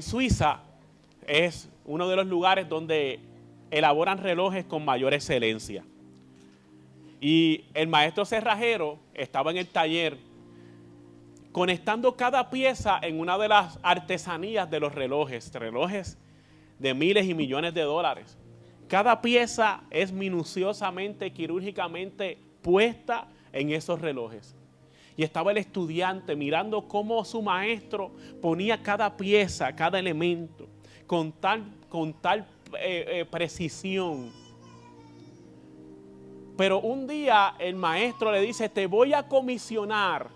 Suiza es uno de los lugares donde elaboran relojes con mayor excelencia. Y el maestro cerrajero estaba en el taller conectando cada pieza en una de las artesanías de los relojes de miles y millones de dólares. Cada pieza es minuciosamente, quirúrgicamente puesta en esos relojes. Y estaba el estudiante mirando cómo su maestro ponía cada pieza, cada elemento, con tal precisión. Pero un día el maestro le dice, te voy a comisionar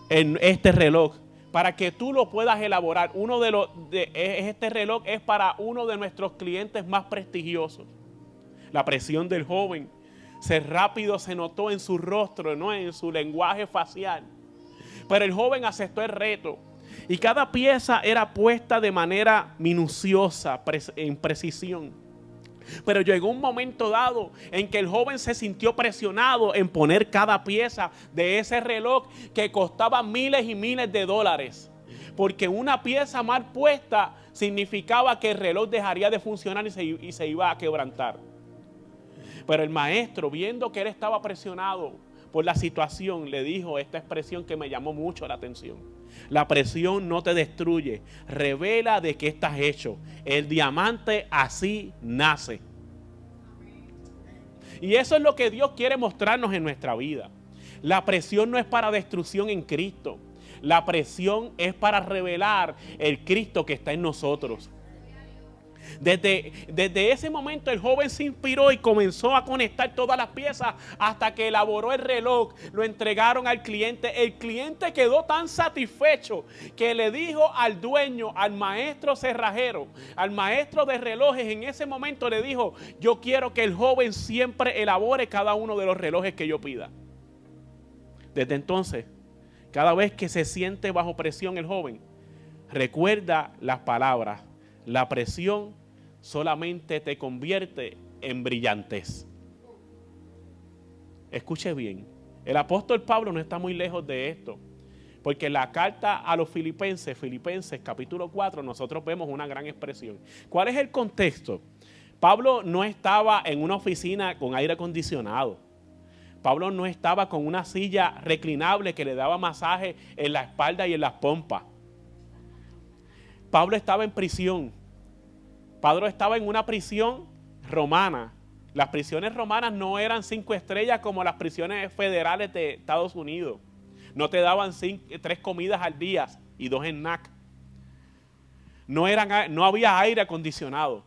en este reloj para que tú lo puedas elaborar. Este reloj es para uno de nuestros clientes más prestigiosos. La presión del joven rápido se notó en su rostro, ¿no? En su lenguaje facial. Pero el joven aceptó el reto y cada pieza era puesta de manera minuciosa, en precisión. Pero llegó un momento dado en que el joven se sintió presionado en poner cada pieza de ese reloj que costaba miles y miles de dólares. Porque una pieza mal puesta significaba que el reloj dejaría de funcionar y se iba a quebrantar. Pero el maestro, viendo que él estaba presionado por la situación, le dijo esta expresión que me llamó mucho la atención. La presión no te destruye, revela de qué estás hecho. El diamante así nace. Y eso es lo que Dios quiere mostrarnos en nuestra vida. La presión no es para destrucción en Cristo. La presión es para revelar el Cristo que está en nosotros. Desde ese momento el joven se inspiró y comenzó a conectar todas las piezas hasta que elaboró el reloj. Lo entregaron al cliente. El cliente quedó tan satisfecho que le dijo al dueño, al maestro cerrajero, al maestro de relojes, en ese momento le dijo, yo quiero que el joven siempre elabore cada uno de los relojes que yo pida. Desde entonces, cada vez que se siente bajo presión el joven, recuerda las palabras: la presión solamente te convierte en brillantez. Escuche bien, el apóstol Pablo no está muy lejos de esto, porque en la carta a los Filipenses capítulo 4, nosotros vemos una gran expresión. ¿Cuál es el contexto? Pablo no estaba en una oficina con aire acondicionado. Pablo no estaba con una silla reclinable que le daba masaje en la espalda y en las pompas. Pablo estaba en prisión. Pablo estaba en una prisión romana. Las prisiones romanas no eran 5 estrellas como las prisiones federales de Estados Unidos. No te daban 3 comidas al día y 2 snacks. No había aire acondicionado.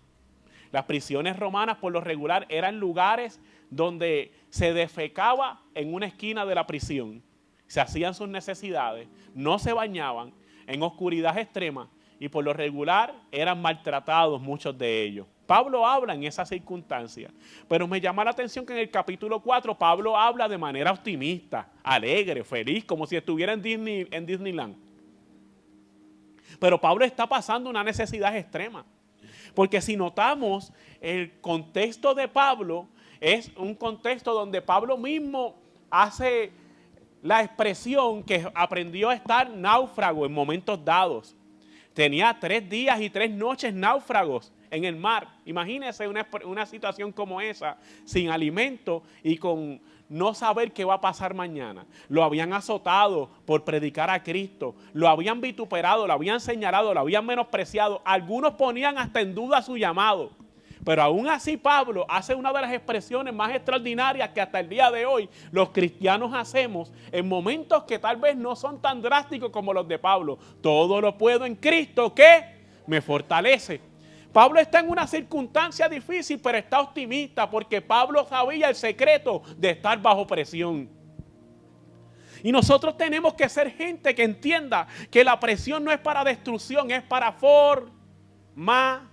Las prisiones romanas por lo regular eran lugares donde se defecaba en una esquina de la prisión. Se hacían sus necesidades, no se bañaban, en oscuridad extrema. Y por lo regular eran maltratados muchos de ellos. Pablo habla en esa circunstancia. Pero me llama la atención que en el capítulo 4 Pablo habla de manera optimista, alegre, feliz, como si estuviera en Disneyland. Pero Pablo está pasando una necesidad extrema. Porque si notamos, el contexto de Pablo es un contexto donde Pablo mismo hace la expresión que aprendió a estar náufrago en momentos dados. Tenía 3 días y 3 noches náufragos en el mar. Imagínense una situación como esa, sin alimento y con no saber qué va a pasar mañana. Lo habían azotado por predicar a Cristo, lo habían vituperado, lo habían señalado, lo habían menospreciado. Algunos ponían hasta en duda su llamado. Pero aún así Pablo hace una de las expresiones más extraordinarias que hasta el día de hoy los cristianos hacemos en momentos que tal vez no son tan drásticos como los de Pablo. Todo lo puedo en Cristo que me fortalece. Pablo está en una circunstancia difícil, pero está optimista porque Pablo sabía el secreto de estar bajo presión. Y nosotros tenemos que ser gente que entienda que la presión no es para destrucción, es para formación.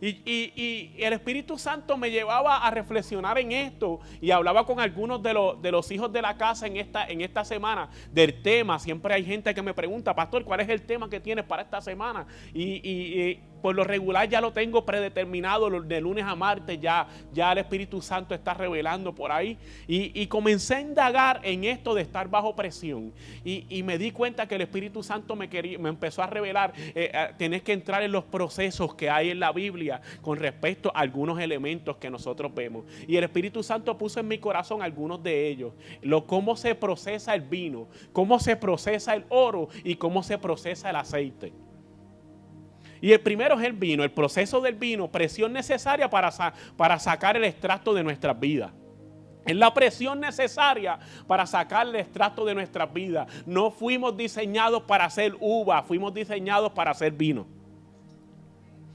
Y el Espíritu Santo me llevaba a reflexionar en esto y hablaba con algunos de los hijos de la casa en esta semana del tema. Siempre hay gente que me pregunta, pastor, ¿cuál es el tema que tienes para esta semana? Y por lo regular ya lo tengo predeterminado, de lunes a martes ya el Espíritu Santo está revelando por ahí. Y comencé a indagar en esto de estar bajo presión. Y me di cuenta que el Espíritu Santo me empezó a revelar, tenés que entrar en los procesos que hay en la Biblia con respecto a algunos elementos que nosotros vemos. Y el Espíritu Santo puso en mi corazón algunos de ellos. Cómo se procesa el vino, cómo se procesa el oro y cómo se procesa el aceite. Y el primero es el vino, el proceso del vino, presión necesaria para sacar el extracto de nuestras vidas. Es la presión necesaria para sacar el extracto de nuestras vidas. No fuimos diseñados para hacer uva, fuimos diseñados para hacer vino.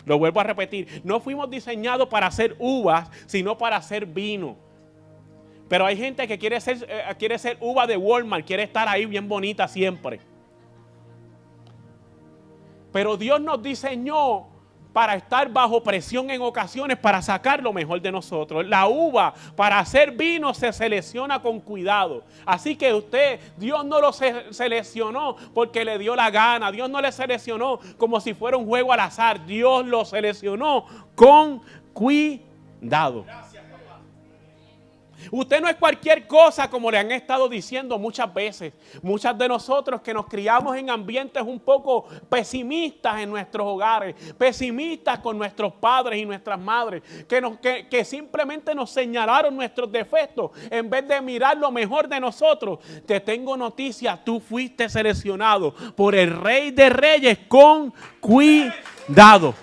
Lo vuelvo a repetir, no fuimos diseñados para hacer uvas, sino para hacer vino. Pero hay gente que quiere ser uva de Walmart, quiere estar ahí bien bonita siempre. Pero Dios nos diseñó para estar bajo presión en ocasiones, para sacar lo mejor de nosotros. La uva para hacer vino se selecciona con cuidado. Así que Dios no lo seleccionó porque le dio la gana. Dios no le seleccionó como si fuera un juego al azar. Dios lo seleccionó con cuidado. Usted no es cualquier cosa, como le han estado diciendo muchas veces. Muchas de nosotros que nos criamos en ambientes un poco pesimistas en nuestros hogares, pesimistas con nuestros padres y nuestras madres, que simplemente nos señalaron nuestros defectos en vez de mirar lo mejor de nosotros. Te tengo noticias, tú fuiste seleccionado por el Rey de Reyes con cuidado.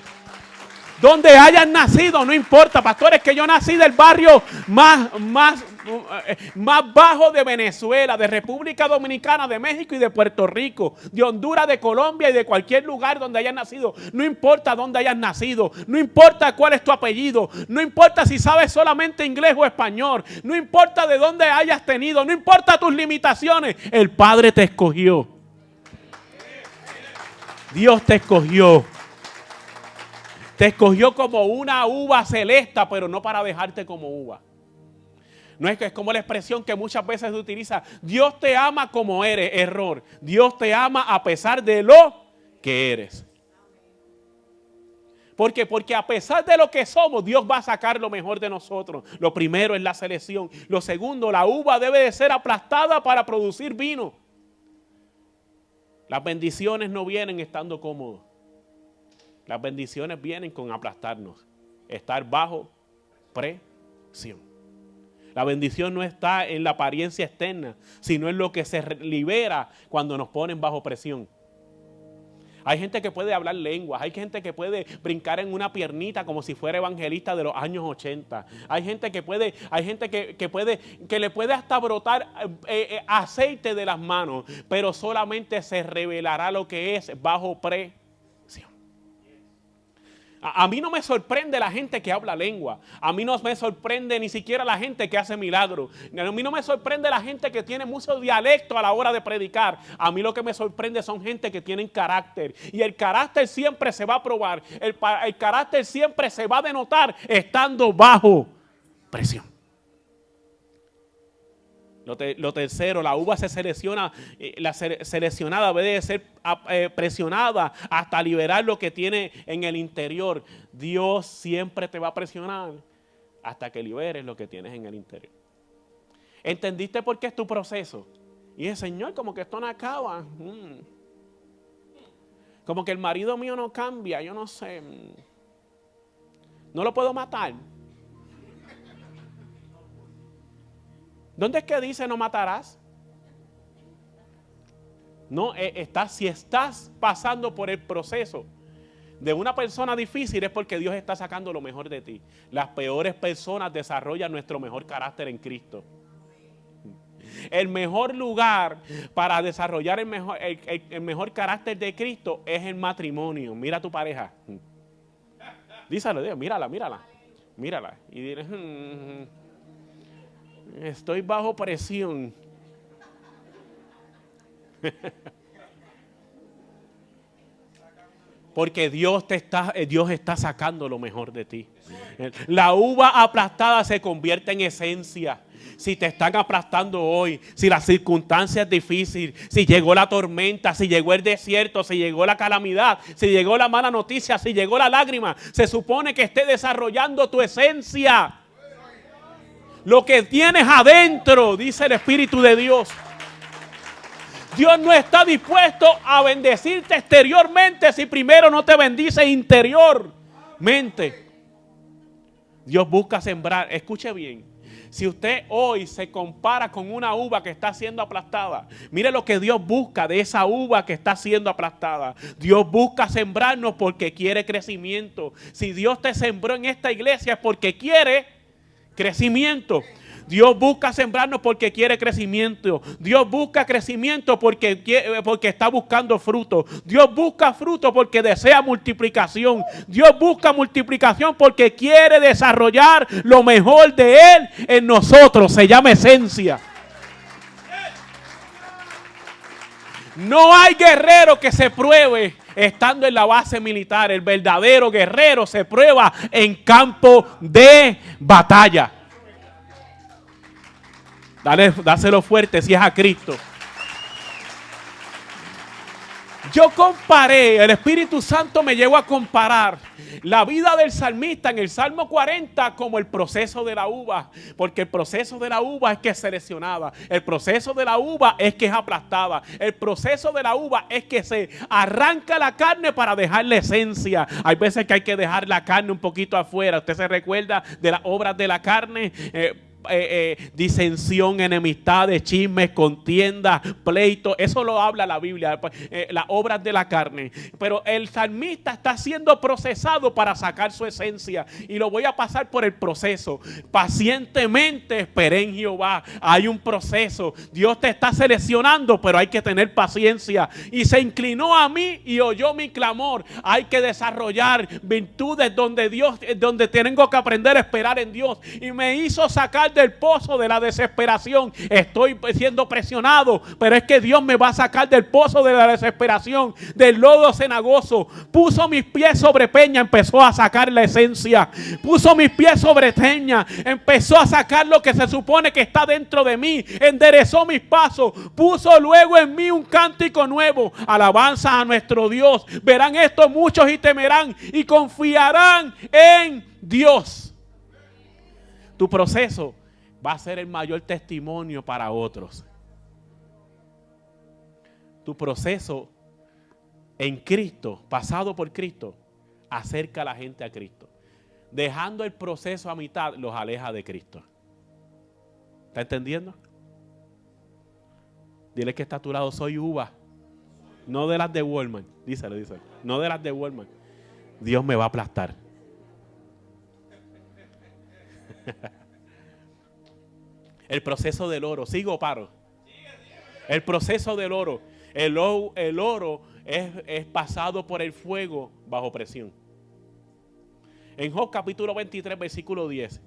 Donde hayas nacido, no importa, pastores, que yo nací del barrio más bajo de Venezuela, de República Dominicana, de México y de Puerto Rico, de Honduras, de Colombia y de cualquier lugar donde hayas nacido. No importa dónde hayas nacido, no importa cuál es tu apellido, no importa si sabes solamente inglés o español, no importa de dónde hayas tenido, no importa tus limitaciones, el Padre te escogió. Dios te escogió. Te escogió como una uva celeste, pero no para dejarte como uva. No es como la expresión que muchas veces se utiliza. Dios te ama como eres. Error. Dios te ama a pesar de lo que eres. ¿Por qué? Porque a pesar de lo que somos, Dios va a sacar lo mejor de nosotros. Lo primero es la selección. Lo segundo, la uva debe de ser aplastada para producir vino. Las bendiciones no vienen estando cómodos. Las bendiciones vienen con aplastarnos, estar bajo presión. La bendición no está en la apariencia externa, sino en lo que se libera cuando nos ponen bajo presión. Hay gente que puede hablar lenguas, hay gente que puede brincar en una piernita como si fuera evangelista de los años 80. Hay gente que le puede hasta brotar aceite de las manos, pero solamente se revelará lo que es bajo presión. A mí no me sorprende la gente que habla lengua. A mí no me sorprende ni siquiera la gente que hace milagros. A mí no me sorprende la gente que tiene mucho dialecto a la hora de predicar. A mí lo que me sorprende son gente que tienen carácter. Y el carácter siempre se va a probar. El carácter siempre se va a denotar estando bajo presión. Lo tercero, la uva se selecciona, la seleccionada debe ser presionada hasta liberar lo que tiene en el interior. Dios siempre te va a presionar hasta que liberes lo que tienes en el interior. ¿Entendiste por qué es tu proceso? Y el Señor, como que esto no acaba. Como que el marido mío no cambia, yo no sé. No lo puedo matar. ¿Dónde es que dice no matarás? No, si estás pasando por el proceso de una persona difícil es porque Dios está sacando lo mejor de ti. Las peores personas desarrollan nuestro mejor carácter en Cristo. El mejor lugar para desarrollar el mejor carácter de Cristo es el matrimonio. Mira a tu pareja. Díselo, mírala. Y dile, estoy bajo presión. Porque Dios está sacando lo mejor de ti. La uva aplastada se convierte en esencia. Si te están aplastando hoy, si la circunstancia es difícil, si llegó la tormenta, si llegó el desierto, si llegó la calamidad, si llegó la mala noticia, si llegó la lágrima, se supone que esté desarrollando tu esencia. Lo que tienes adentro, dice el Espíritu de Dios. Dios no está dispuesto a bendecirte exteriormente si primero no te bendice interiormente. Dios busca sembrar. Escuche bien. Si usted hoy se compara con una uva que está siendo aplastada, mire lo que Dios busca de esa uva que está siendo aplastada. Dios busca sembrarnos porque quiere crecimiento. Si Dios te sembró en esta iglesia es porque quiere crecimiento. Dios busca sembrarnos porque quiere crecimiento. Dios busca crecimiento porque está buscando fruto. Dios busca fruto porque desea multiplicación. Dios busca multiplicación porque quiere desarrollar lo mejor de Él en nosotros. Se llama esencia. No hay guerrero que se pruebe estando en la base militar. El verdadero guerrero se prueba en campo de batalla. Dáselo fuerte si es a Cristo. Yo comparé, el Espíritu Santo me llevó a comparar la vida del salmista en el Salmo 40 como el proceso de la uva. Porque el proceso de la uva es que es seleccionada. El proceso de la uva es que es aplastada. El proceso de la uva es que se arranca la carne para dejar la esencia. Hay veces que hay que dejar la carne un poquito afuera. ¿Usted se recuerda de las obras de la carne? Disensión, enemistades, chismes, contiendas, pleitos. Eso lo habla la Biblia, las obras de la carne. Pero el salmista está siendo procesado para sacar su esencia. Y lo voy a pasar por el proceso. Pacientemente esperé en Jehová. Hay un proceso. Dios te está seleccionando, pero hay que tener paciencia. Y se inclinó a mí y oyó mi clamor. Hay que desarrollar virtudes donde tengo que aprender a esperar en Dios. Y me hizo sacar del pozo de la desesperación. Estoy siendo presionado, pero es que Dios me va a sacar del pozo de la desesperación, del lodo cenagoso. Puso mis pies sobre peña, empezó a sacar la esencia. Puso mis pies sobre peña, empezó a sacar lo que se supone que está dentro de mí. Enderezó mis pasos, puso luego en mí un cántico nuevo. Alabanza a nuestro Dios. Verán esto muchos y temerán y confiarán en Dios. Tu proceso va a ser el mayor testimonio para otros. Tu proceso en Cristo, pasado por Cristo, acerca a la gente a Cristo. Dejando el proceso a mitad, los aleja de Cristo. ¿Está entendiendo? Dile que está a tu lado, soy uva. No de las de Walmart. Díselo. No de las de Walmart. Dios me va a aplastar. El proceso del oro. ¿Sigo o paro? El proceso del oro. El oro es pasado por el fuego bajo presión. En Job capítulo 23 versículo 10.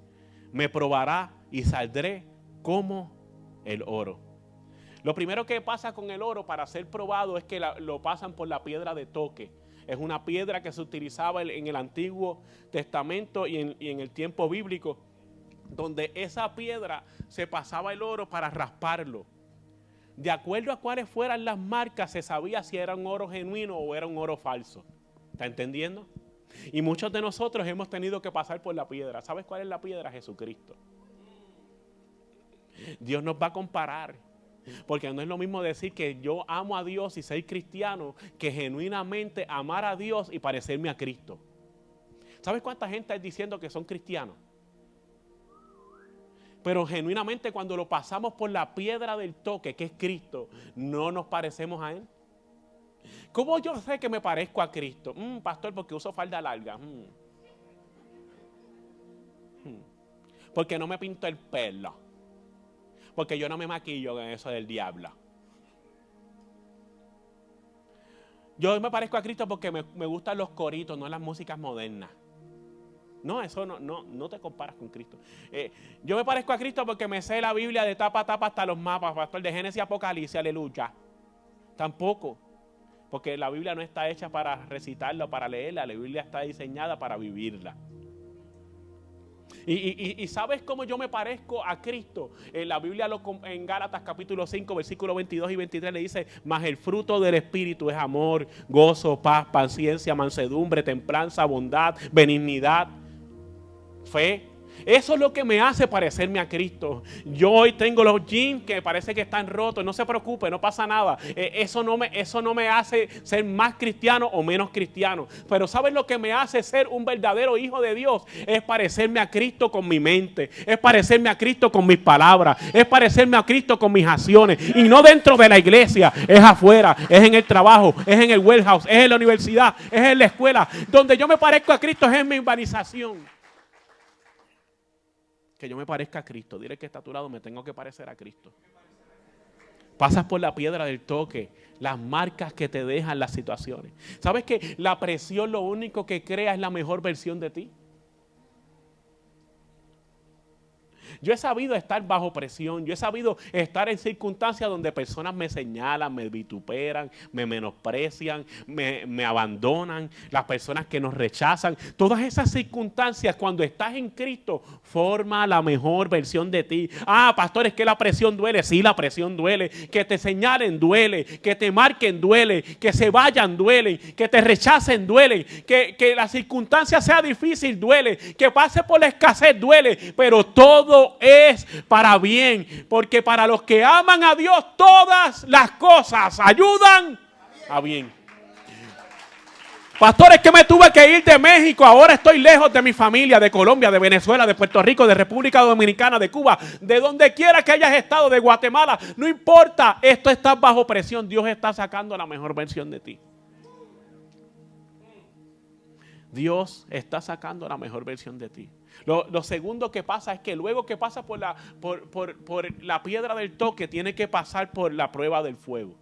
Me probará y saldré como el oro. Lo primero que pasa con el oro para ser probado es que lo pasan por la piedra de toque. Es una piedra que se utilizaba en el Antiguo Testamento y en el tiempo bíblico, donde esa piedra se pasaba el oro para rasparlo. De acuerdo a cuáles fueran las marcas, se sabía si era un oro genuino o era un oro falso. ¿Está entendiendo? Y muchos de nosotros hemos tenido que pasar por la piedra. ¿Sabes cuál es la piedra? Jesucristo. Dios nos va a comparar. Porque no es lo mismo decir que yo amo a Dios y ser cristiano, que genuinamente amar a Dios y parecerme a Cristo. ¿Sabes cuánta gente está diciendo que son cristianos? Pero genuinamente cuando lo pasamos por la piedra del toque, que es Cristo, no nos parecemos a Él. ¿Cómo yo sé que me parezco a Cristo? Pastor, porque uso falda larga. Porque no me pinto el pelo. Porque yo no me maquillo en eso del diablo. Yo me parezco a Cristo porque me gustan los coritos, no las músicas modernas. No, eso no te comparas con Cristo. Yo me parezco a Cristo porque me sé la Biblia de tapa a tapa hasta los mapas, pastor, de Génesis y Apocalipsis, aleluya. Tampoco. Porque la Biblia no está hecha para recitarla o para leerla. La Biblia está diseñada para vivirla. Y ¿sabes cómo yo me parezco a Cristo? La Biblia en Gálatas capítulo 5, versículos 22 y 23 le dice: mas el fruto del Espíritu es amor, gozo, paz, paciencia, mansedumbre, templanza, bondad, benignidad, fe. Eso es lo que me hace parecerme a Cristo. Yo hoy tengo los jeans que parece que están rotos. No se preocupe, no pasa nada. Eso no me hace ser más cristiano o menos cristiano. Pero ¿sabes lo que me hace ser un verdadero hijo de Dios? Es parecerme a Cristo con mi mente. Es parecerme a Cristo con mis palabras. Es parecerme a Cristo con mis acciones. Y no dentro de la iglesia, es afuera, es en el trabajo, es en el warehouse, es en la universidad, es en la escuela. Donde yo me parezco a Cristo es en mi urbanización. Que yo me parezca a Cristo. Dile que está a tu lado: me tengo que parecer a Cristo. Pasas por la piedra del toque, las marcas que te dejan las situaciones. ¿Sabes que la presión lo único que crea es la mejor versión de ti? Yo he sabido estar bajo presión, yo he sabido estar en circunstancias donde personas me señalan, me vituperan, me menosprecian, me abandonan, las personas que nos rechazan. Todas esas circunstancias, cuando estás en Cristo, forma la mejor versión de ti. Ah, pastor, es que la presión duele. Sí, la presión duele. Que te señalen duele, que te marquen duele, que se vayan duele, que te rechacen duele, que la circunstancia sea difícil duele, que pase por la escasez duele, pero todo es para bien, porque para los que aman a Dios todas las cosas ayudan a bien. Pastores, que me tuve que ir de México, ahora estoy lejos de mi familia, de Colombia, de Venezuela, de Puerto Rico, de República Dominicana, de Cuba, de donde quiera que hayas estado, de Guatemala, no importa, esto está bajo presión. Dios está sacando la mejor versión de ti. Dios está sacando la mejor versión de ti. Lo segundo que pasa es que luego que pasa por la piedra del toque, tiene que pasar por la prueba del fuego.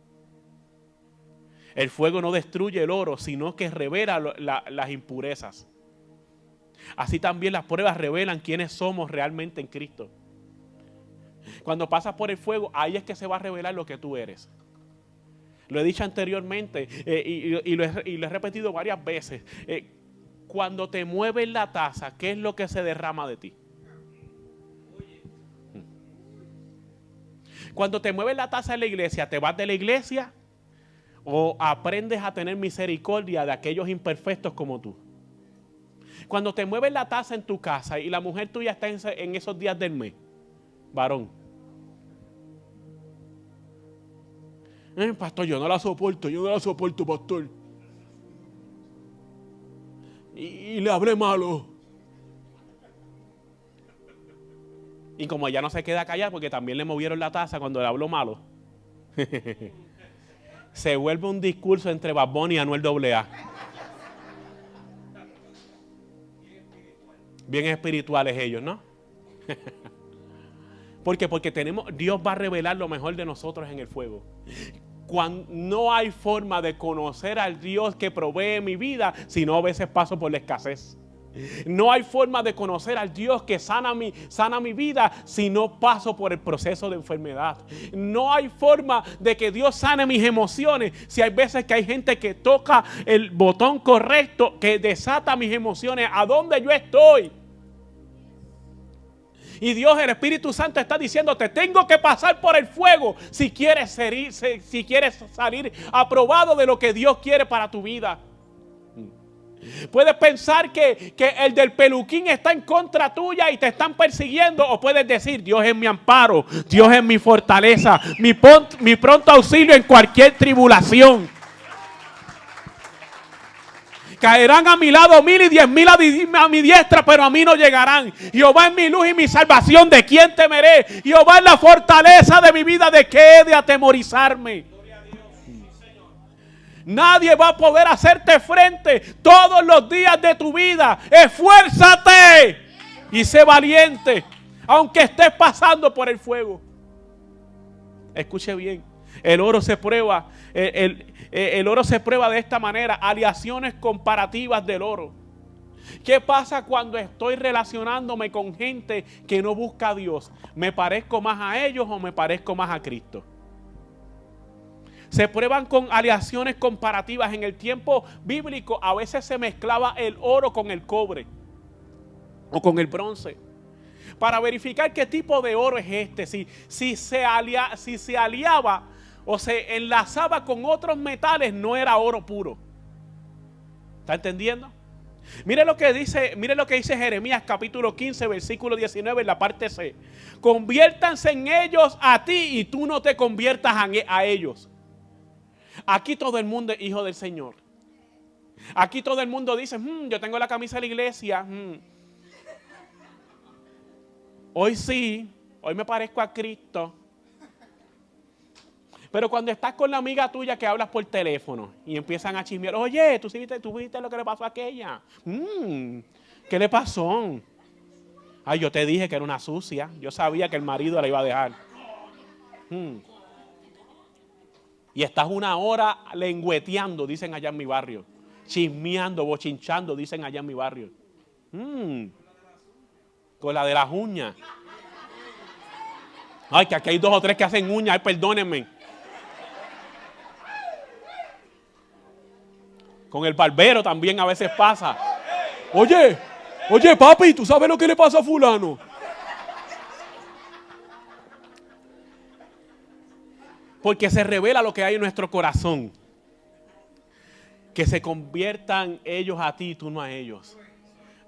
El fuego no destruye el oro, sino que revela las impurezas. Así también las pruebas revelan quiénes somos realmente en Cristo. Cuando pasas por el fuego, ahí es que se va a revelar lo que tú eres. Lo he dicho anteriormente y lo he repetido varias veces. Cuando te mueves la taza, ¿qué es lo que se derrama de ti? Cuando te mueves la taza en la iglesia, ¿te vas de la iglesia o aprendes a tener misericordia de aquellos imperfectos como tú? Cuando te mueves la taza en tu casa y la mujer tuya está en esos días del mes, varón, pastor, yo no la soporto, pastor. Y le hablé malo. Y como ella no se queda callada porque también le movieron la taza cuando le habló malo, se vuelve un discurso entre Bad Bunny y Anuel AA. Bien espirituales ellos, ¿no? ¿Por qué? Porque Dios va a revelar lo mejor de nosotros en el fuego. Cuando no hay forma de conocer al Dios que provee mi vida, sino a veces paso por la escasez. No hay forma de conocer al Dios que sana mi vida si no paso por el proceso de enfermedad. No hay forma de que Dios sane mis emociones si hay veces que hay gente que toca el botón correcto que desata mis emociones a donde yo estoy. Y Dios, el Espíritu Santo, está diciendo: te tengo que pasar por el fuego si quieres salir aprobado de lo que Dios quiere para tu vida. Puedes pensar que el del peluquín está en contra tuya y te están persiguiendo, o puedes decir: Dios es mi amparo, Dios es mi fortaleza, mi pronto auxilio en cualquier tribulación. Caerán a mi lado 1000 y 10,000 a mi diestra, pero a mí no llegarán. Jehová es mi luz y mi salvación, ¿de quién temeré? Jehová es la fortaleza de mi vida, ¿de qué he de atemorizarme? Nadie va a poder hacerte frente todos los días de tu vida. Esfuérzate y sé valiente, aunque estés pasando por el fuego. Escuche bien, el oro se prueba. El oro se prueba de esta manera: aleaciones comparativas del oro. ¿Qué pasa cuando estoy relacionándome con gente que no busca a Dios? ¿Me parezco más a ellos o me parezco más a Cristo? Se prueban con aleaciones comparativas. En el tiempo bíblico a veces se mezclaba el oro con el cobre o con el bronce, para verificar qué tipo de oro es este, si se aliaba o se enlazaba con otros metales, no era oro puro. ¿Está entendiendo? Mire lo que dice Jeremías capítulo 15, versículo 19 en la parte C. Conviértanse en ellos a ti y tú no te conviertas a ellos. Aquí todo el mundo es hijo del Señor. Aquí todo el mundo dice, yo tengo la camisa de la iglesia. Hoy sí, hoy me parezco a Cristo. Pero cuando estás con la amiga tuya que hablas por teléfono y empiezan a chismear, oye, ¿tú viste lo que le pasó a aquella? ¿Qué le pasó? Ay, yo te dije que era una sucia. Yo sabía que el marido la iba a dejar. Y estás una hora lengüeteando, dicen allá en mi barrio. Chismeando, bochinchando, dicen allá en mi barrio. Con la de las uñas. Ay, que aquí hay 2 o 3 que hacen uñas, ay, perdónenme. Con el barbero también a veces pasa. Oye, papi, ¿tú sabes lo que le pasa a fulano? Porque se revela lo que hay en nuestro corazón. Que se conviertan ellos a ti y tú no a ellos.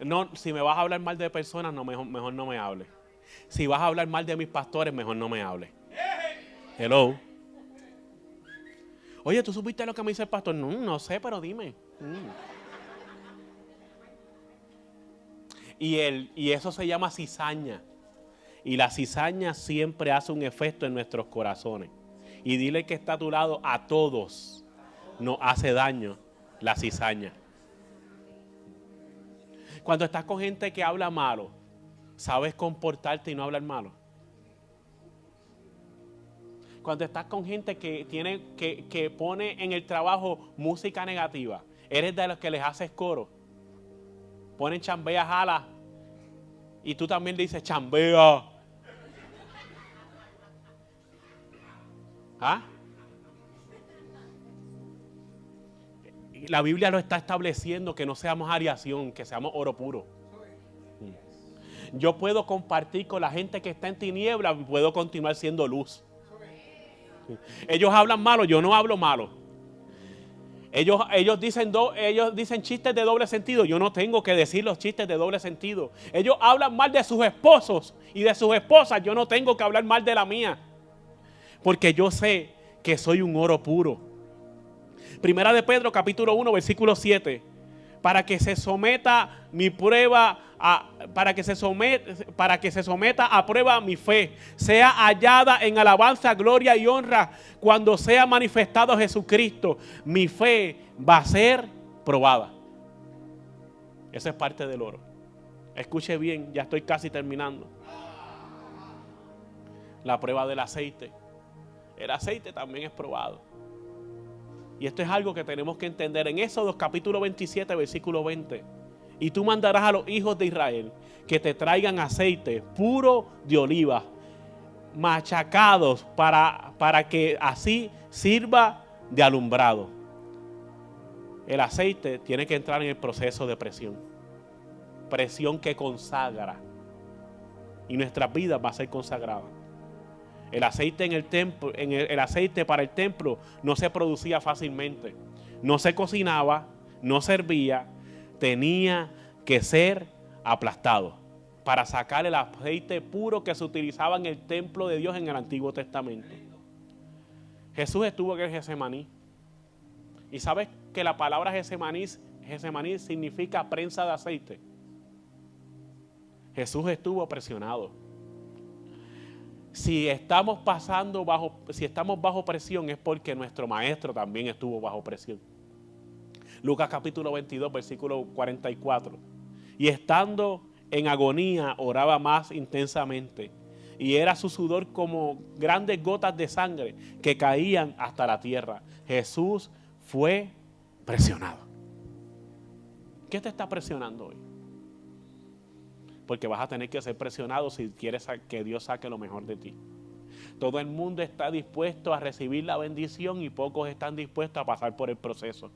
No, si me vas a hablar mal de personas, no, mejor no me hables. Si vas a hablar mal de mis pastores, mejor no me hables. Hello. Oye, ¿tú supiste lo que me dice el pastor? No sé, pero dime. Y eso se llama cizaña. Y la cizaña siempre hace un efecto en nuestros corazones. Y dile que está a tu lado, a todos nos hace daño la cizaña. Cuando estás con gente que habla malo, ¿sabes comportarte y no hablar malo? Cuando estás con gente que pone en el trabajo música negativa, eres de los que les haces coro. Ponen chambea, jala, y tú también dices chambea. ¿Ah? La Biblia lo está estableciendo, que no seamos ariación, que seamos oro puro. Yo puedo compartir con la gente que está en tinieblas y puedo continuar siendo luz. Ellos hablan malo, yo no hablo malo. Ellos dicen chistes de doble sentido, yo no tengo que decir los chistes de doble sentido. Ellos hablan mal de sus esposos y de sus esposas, yo no tengo que hablar mal de la mía. Porque yo sé que soy un oro puro. Primera de Pedro capítulo 1 versículo 7. Para que se someta mi prueba, para que se someta a prueba mi fe, sea hallada en alabanza, gloria y honra cuando sea manifestado Jesucristo. Mi fe va a ser probada. Esa es parte del oro. Escuche bien, ya estoy casi terminando. La prueba del aceite. El aceite también es probado. Y esto es algo que tenemos que entender. En Éxodo capítulo 27, versículo 20. Y tú mandarás a los hijos de Israel que te traigan aceite puro de oliva, machacados para que así sirva de alumbrado. El aceite tiene que entrar en el proceso de presión. Presión que consagra. Y nuestras vidas va a ser consagrada. El aceite en el templo, el aceite para el templo no se producía fácilmente. No se cocinaba, no servía, tenía que ser aplastado para sacar el aceite puro que se utilizaba en el templo de Dios en el Antiguo Testamento. Jesús estuvo en el Getsemaní. ¿Y sabes que la palabra Getsemaní significa prensa de aceite? Jesús estuvo presionado. Si estamos bajo presión es porque nuestro maestro también estuvo bajo presión. Lucas capítulo 22, versículo 44. Y estando en agonía, oraba más intensamente. Y era su sudor como grandes gotas de sangre que caían hasta la tierra. Jesús fue presionado. ¿Qué te está presionando hoy? Porque vas a tener que ser presionado si quieres que Dios saque lo mejor de ti. Todo el mundo está dispuesto a recibir la bendición y pocos están dispuestos a pasar por el proceso.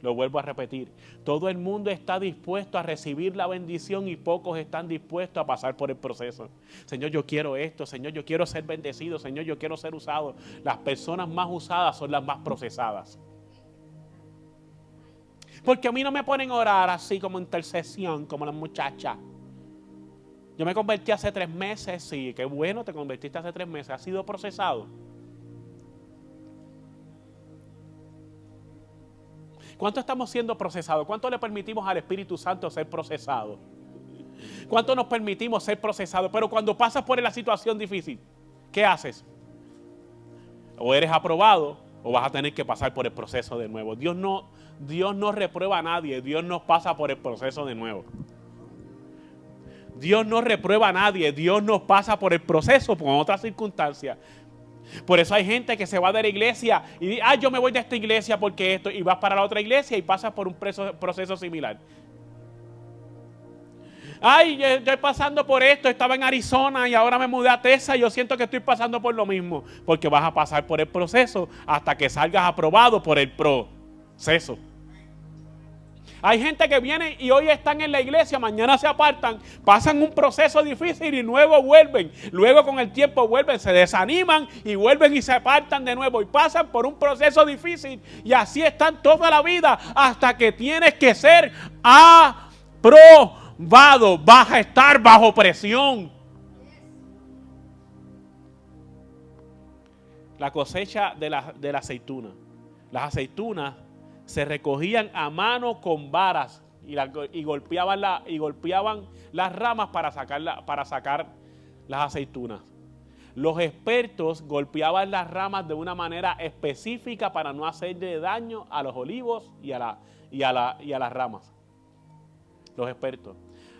Lo vuelvo a repetir. Todo el mundo está dispuesto a recibir la bendición y pocos están dispuestos a pasar por el proceso. Señor, yo quiero esto. Señor, yo quiero ser bendecido. Señor, yo quiero ser usado. Las personas más usadas son las más procesadas. Porque a mí no me ponen a orar así como intercesión, como las muchachas. Yo me convertí hace 3 meses. Sí, qué bueno, te convertiste hace 3 meses. ¿Has sido procesado? ¿Cuánto estamos siendo procesados? ¿Cuánto le permitimos al Espíritu Santo ser procesado? ¿Cuánto nos permitimos ser procesados? Pero cuando pasas por la situación difícil, ¿qué haces? O eres aprobado o vas a tener que pasar por el proceso de nuevo. Dios no reprueba a nadie. Dios nos pasa por el proceso de nuevo. Dios no reprueba a nadie. Dios nos pasa por el proceso con otras circunstancias. Por eso hay gente que se va de la iglesia y dice, yo me voy de esta iglesia porque esto, y vas para la otra iglesia y pasas por un proceso similar. Yo estoy pasando por esto, estaba en Arizona y ahora me mudé a Texas y yo siento que estoy pasando por lo mismo. Porque vas a pasar por el proceso hasta que salgas aprobado por el proceso. Hay gente que viene y hoy están en la iglesia, mañana se apartan, pasan un proceso difícil y luego vuelven. Luego con el tiempo vuelven, se desaniman y vuelven y se apartan de nuevo. Y pasan por un proceso difícil y así están toda la vida hasta que tienes que ser aprobado. Vas a estar bajo presión. La cosecha de la aceituna. Las aceitunas se recogían a mano con varas y golpeaban las ramas para sacar las aceitunas. Los expertos golpeaban las ramas de una manera específica para no hacerle daño a los olivos y a las ramas. Los expertos.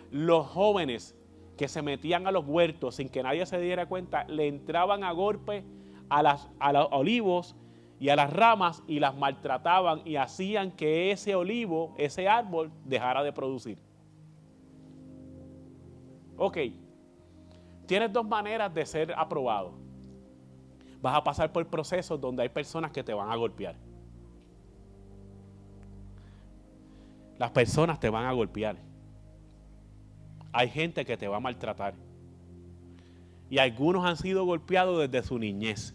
Los jóvenes que se metían a los huertos sin que nadie se diera cuenta, le entraban a golpe a los olivos y a las ramas y las maltrataban y hacían que ese olivo, ese árbol, dejara de producir. Ok, tienes 2 maneras de ser aprobado. Vas a pasar por procesos donde hay personas que te van a golpear. Las personas te van a golpear. Hay gente que te va a maltratar. Y algunos han sido golpeados desde su niñez.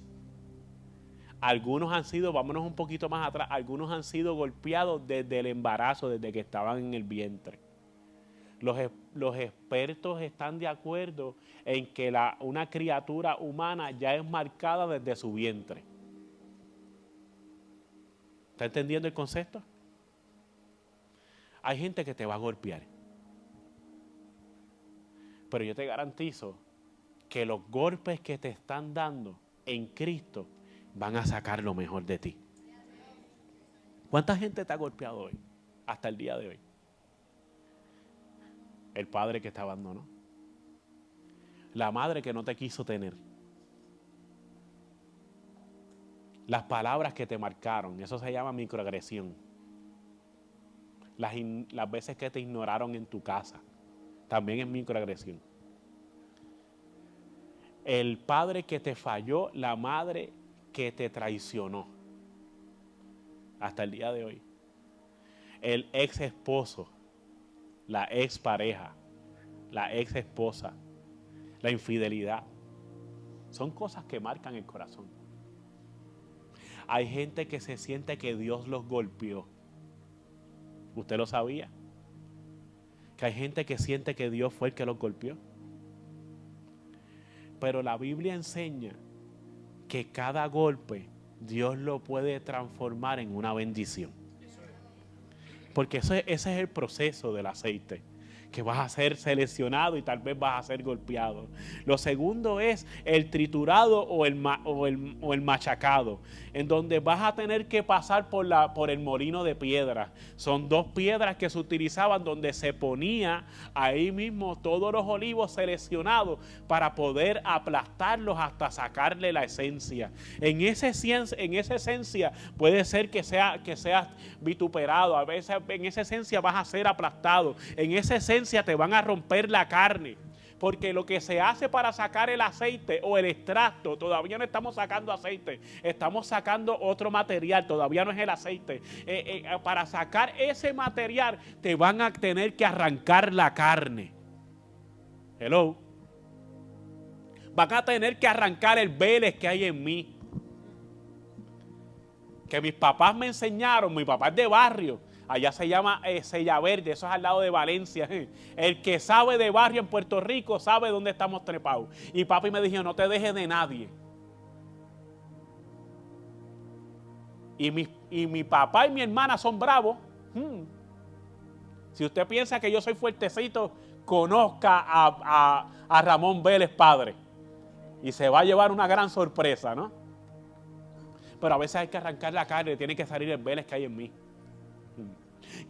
Algunos han sido, vámonos un poquito más atrás, algunos han sido golpeados desde el embarazo, desde que estaban en el vientre. Los expertos están de acuerdo en que una criatura humana ya es marcada desde su vientre. ¿Está entendiendo el concepto? Hay gente que te va a golpear. Pero yo te garantizo que los golpes que te están dando en Cristo van a sacar lo mejor de ti. ¿Cuánta gente te ha golpeado hoy? Hasta el día de hoy. El padre que te abandonó. La madre que no te quiso tener. Las palabras que te marcaron. Eso se llama microagresión. Las veces que te ignoraron en tu casa. También es microagresión. El padre que te falló, la madre que te traicionó hasta el día de hoy. El ex esposo, la ex pareja, la ex esposa, la infidelidad. Son cosas que marcan el corazón. Hay gente que se siente que Dios los golpeó. ¿Usted lo sabía? Que hay gente que siente que Dios fue el que los golpeó. Pero la Biblia enseña que cada golpe Dios lo puede transformar en una bendición. Porque ese es el proceso del aceite. Que vas a ser seleccionado y tal vez vas a ser golpeado. Lo segundo es el triturado o el machacado, en donde vas a tener que pasar por el molino de piedra. Son 2 piedras que se utilizaban donde se ponía ahí mismo todos los olivos seleccionados para poder aplastarlos hasta sacarle la esencia. En esa esencia puede ser que seas vituperado, a veces en esa esencia vas a ser aplastado, en esa esencia te van a romper la carne, porque lo que se hace para sacar el aceite o el extracto, todavía no estamos sacando aceite, estamos sacando otro material, todavía no es el aceite. Para sacar ese material te van a tener que arrancar la carne. Hello. Van a tener que arrancar el Vélez que hay en mí. Que mis papás me enseñaron, mi papá es de barrio. Allá se llama Sella Verde, eso es al lado de Valencia. El que sabe de barrio en Puerto Rico sabe dónde estamos trepados. Y papi me dijo, no te dejes de nadie. Y mi papá y mi hermana son bravos. Si usted piensa que yo soy fuertecito, conozca a Ramón Vélez padre. Y se va a llevar una gran sorpresa, ¿no? Pero a veces hay que arrancar la carne, tiene que salir el Vélez que hay en mí.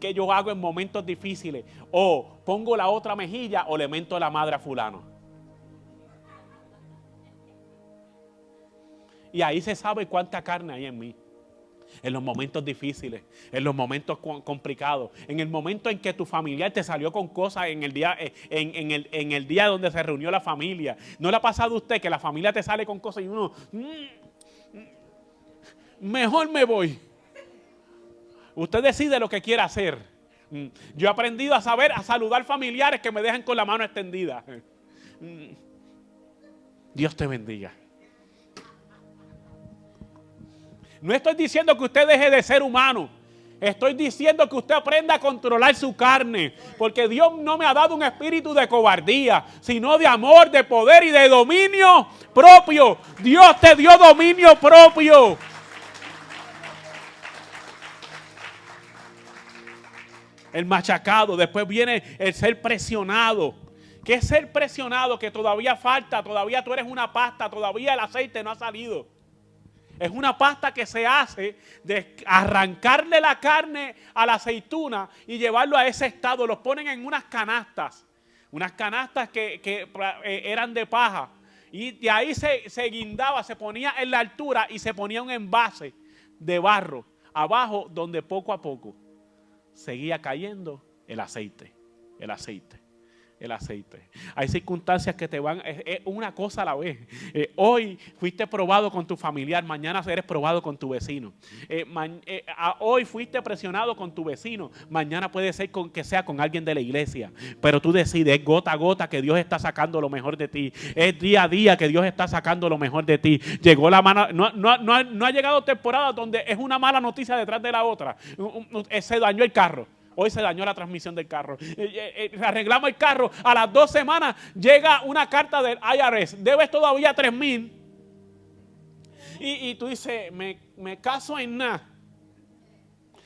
¿Qué yo hago en momentos difíciles? O pongo la otra mejilla o le mento la madre a fulano. Y ahí se sabe cuánta carne hay en mí. En los momentos difíciles, en los momentos complicados, en el momento en que tu familiar te salió con cosas en el día donde se reunió la familia. ¿No le ha pasado a usted que la familia te sale con cosas y uno, mejor me voy? Usted decide lo que quiere hacer. Yo he aprendido a saludar familiares que me dejan con la mano extendida. Dios te bendiga. No estoy diciendo que usted deje de ser humano. Estoy diciendo que usted aprenda a controlar su carne. Porque Dios no me ha dado un espíritu de cobardía, sino de amor, de poder y de dominio propio. Dios te dio dominio propio. El machacado, después viene el ser presionado. ¿Qué es ser presionado? Que todavía falta, todavía tú eres una pasta, todavía el aceite no ha salido. Es una pasta que se hace de arrancarle la carne a la aceituna y llevarlo a ese estado. Los ponen en unas canastas que eran de paja. Y de ahí se guindaba, se ponía en la altura y se ponía un envase de barro abajo donde poco a poco seguía cayendo el aceite. Hay circunstancias que te van, es una cosa a la vez. Hoy fuiste probado con tu familiar, mañana eres probado con tu vecino. Hoy fuiste presionado con tu vecino, mañana puede ser que sea con alguien de la iglesia. Pero tú decides, es gota a gota que Dios está sacando lo mejor de ti. Es día a día que Dios está sacando lo mejor de ti. Llegó la mano, no ha llegado temporada donde es una mala noticia detrás de la otra. Se dañó el carro. Hoy se dañó la transmisión del carro. Arreglamos el carro. A las 2 semanas llega una carta del IRS. Debes todavía $3,000. Y tú dices, me caso en nada.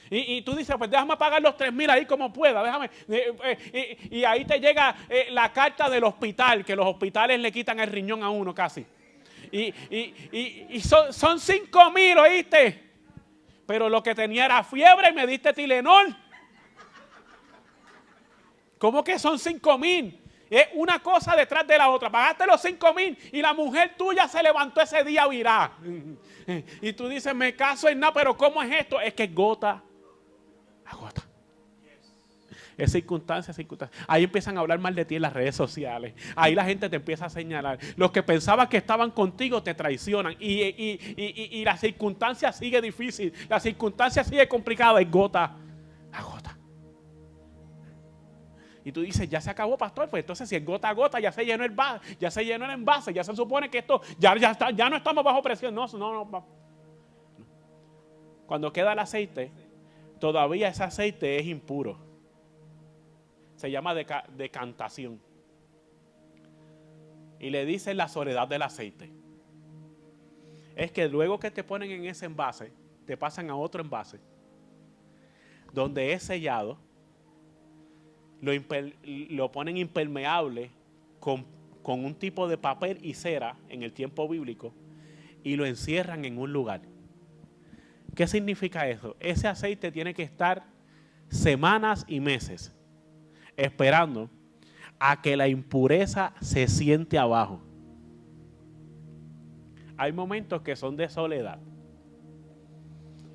Y tú dices, pues déjame pagar los $3,000 ahí como pueda. Déjame. Y ahí te llega la carta del hospital, que los hospitales le quitan el riñón a uno casi. Y son $5,000, ¿oíste? Pero lo que tenía era fiebre y me diste Tylenol. ¿Cómo que son $5,000? Es una cosa detrás de la otra. Pagaste los $5,000 y la mujer tuya se levantó ese día virada. Y tú dices, me caso en nada, pero ¿cómo es esto? Es que es gota a gota. Es circunstancia. Ahí empiezan a hablar mal de ti en las redes sociales. Ahí la gente te empieza a señalar. Los que pensaban que estaban contigo te traicionan. Y la circunstancia sigue difícil. La circunstancia sigue complicada. Es gota a gota. Y tú dices, ya se acabó, pastor. Pues entonces si es gota a gota, ya se llenó el envase, ya se supone que esto, ya no estamos bajo presión. No. Cuando queda el aceite, todavía ese aceite es impuro. Se llama decantación. Y le dicen la soledad del aceite. Es que luego que te ponen en ese envase, te pasan a otro envase, donde es sellado. Lo ponen impermeable con un tipo de papel y cera en el tiempo bíblico y lo encierran en un lugar. ¿Qué significa eso? Ese aceite tiene que estar semanas y meses esperando a que la impureza se siente abajo. Hay momentos que son de soledad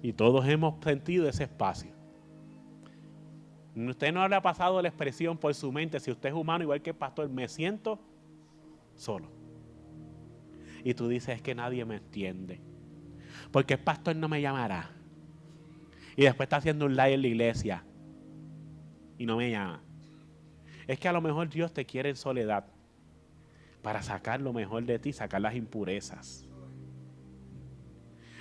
y todos hemos sentido ese espacio. Usted no le ha pasado la expresión por su mente, si usted es humano igual que el pastor, me siento solo. Y tú dices, es que nadie me entiende. Porque el pastor no me llamará. Y después está haciendo un live en la iglesia y no me llama. Es que a lo mejor Dios te quiere en soledad para sacar lo mejor de ti, sacar las impurezas.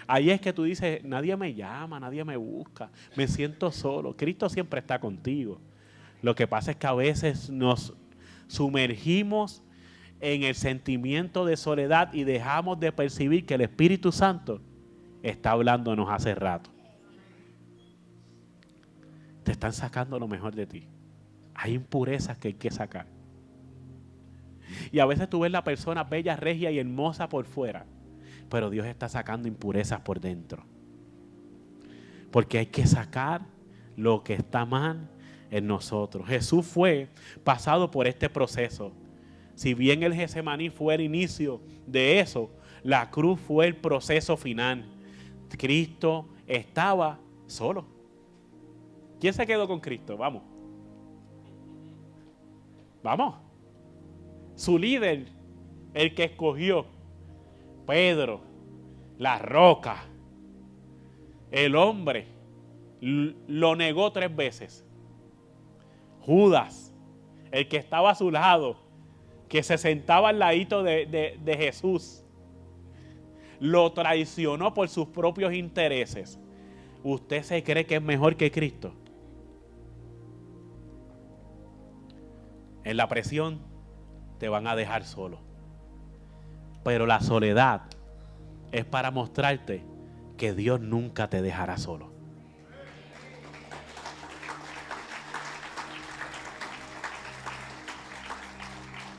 Ahí es que tú dices, nadie me llama, nadie me busca, me siento solo. Cristo siempre está contigo. Lo que pasa es que a veces nos sumergimos en el sentimiento de soledad y dejamos de percibir que el Espíritu Santo está hablándonos hace rato. Te están sacando lo mejor de ti. Hay impurezas que hay que sacar. Y a veces tú ves la persona bella, regia y hermosa por fuera, pero Dios está sacando impurezas por dentro. Porque hay que sacar lo que está mal en nosotros. Jesús fue pasado por este proceso. Si bien el Getsemaní fue el inicio de eso, la cruz fue el proceso final. Cristo estaba solo. ¿Quién se quedó con Cristo? Vamos. Vamos. Su líder, el que escogió, Pedro, la roca, el hombre, lo negó 3 veces. Judas, el que estaba a su lado, que se sentaba al ladito de Jesús, lo traicionó por sus propios intereses. ¿Usted se cree que es mejor que Cristo? En la presión te van a dejar solo. Pero la soledad es para mostrarte que Dios nunca te dejará solo.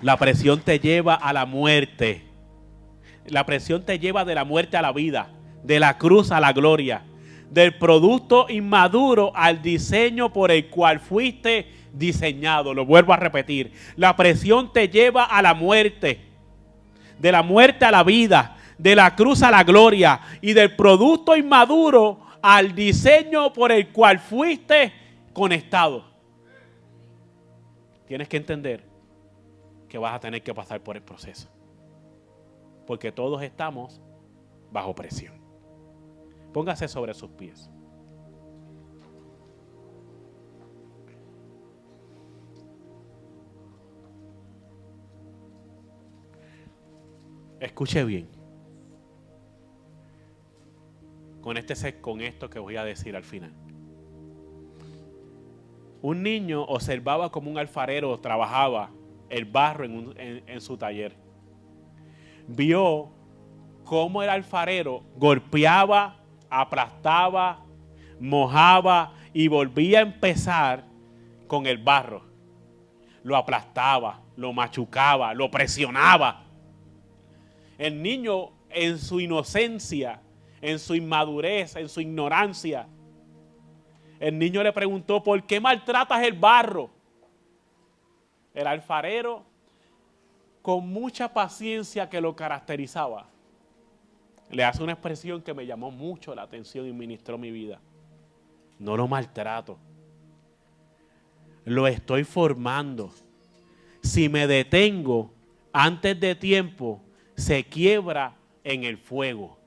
La presión te lleva a la muerte. La presión te lleva de la muerte a la vida, de la cruz a la gloria, del producto inmaduro al diseño por el cual fuiste diseñado. Lo vuelvo a repetir. La presión te lleva a la muerte, de la muerte a la vida, de la cruz a la gloria y del producto inmaduro al diseño por el cual fuiste conectado. Tienes que entender que vas a tener que pasar por el proceso, porque todos estamos bajo presión. Póngase sobre sus pies. Escuche bien. Con esto que voy a decir al final. Un niño observaba cómo un alfarero trabajaba el barro en su taller. Vio cómo el alfarero golpeaba, aplastaba, mojaba y volvía a empezar con el barro. Lo aplastaba, lo machucaba, lo presionaba. El niño, en su inocencia, en su inmadurez, en su ignorancia, el niño le preguntó: ¿por qué maltratas el barro? El alfarero, con mucha paciencia que lo caracterizaba, le hace una expresión que me llamó mucho la atención y ministró mi vida. No lo maltrato, lo estoy formando. Si me detengo antes de tiempo, se quiebra en el fuego.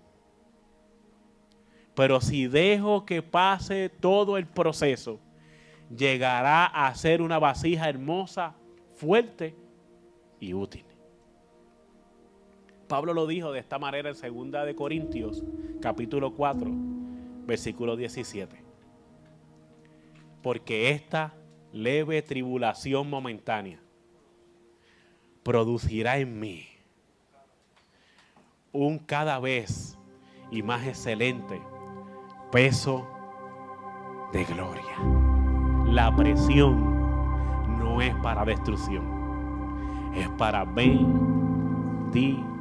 Pero si dejo que pase todo el proceso, llegará a ser una vasija hermosa, fuerte y útil. Pablo lo dijo de esta manera en 2 Corintios, capítulo 4, versículo 17. Porque esta leve tribulación momentánea producirá en mí un cada vez y más excelente peso de gloria. La presión no es para destrucción, es para bendición.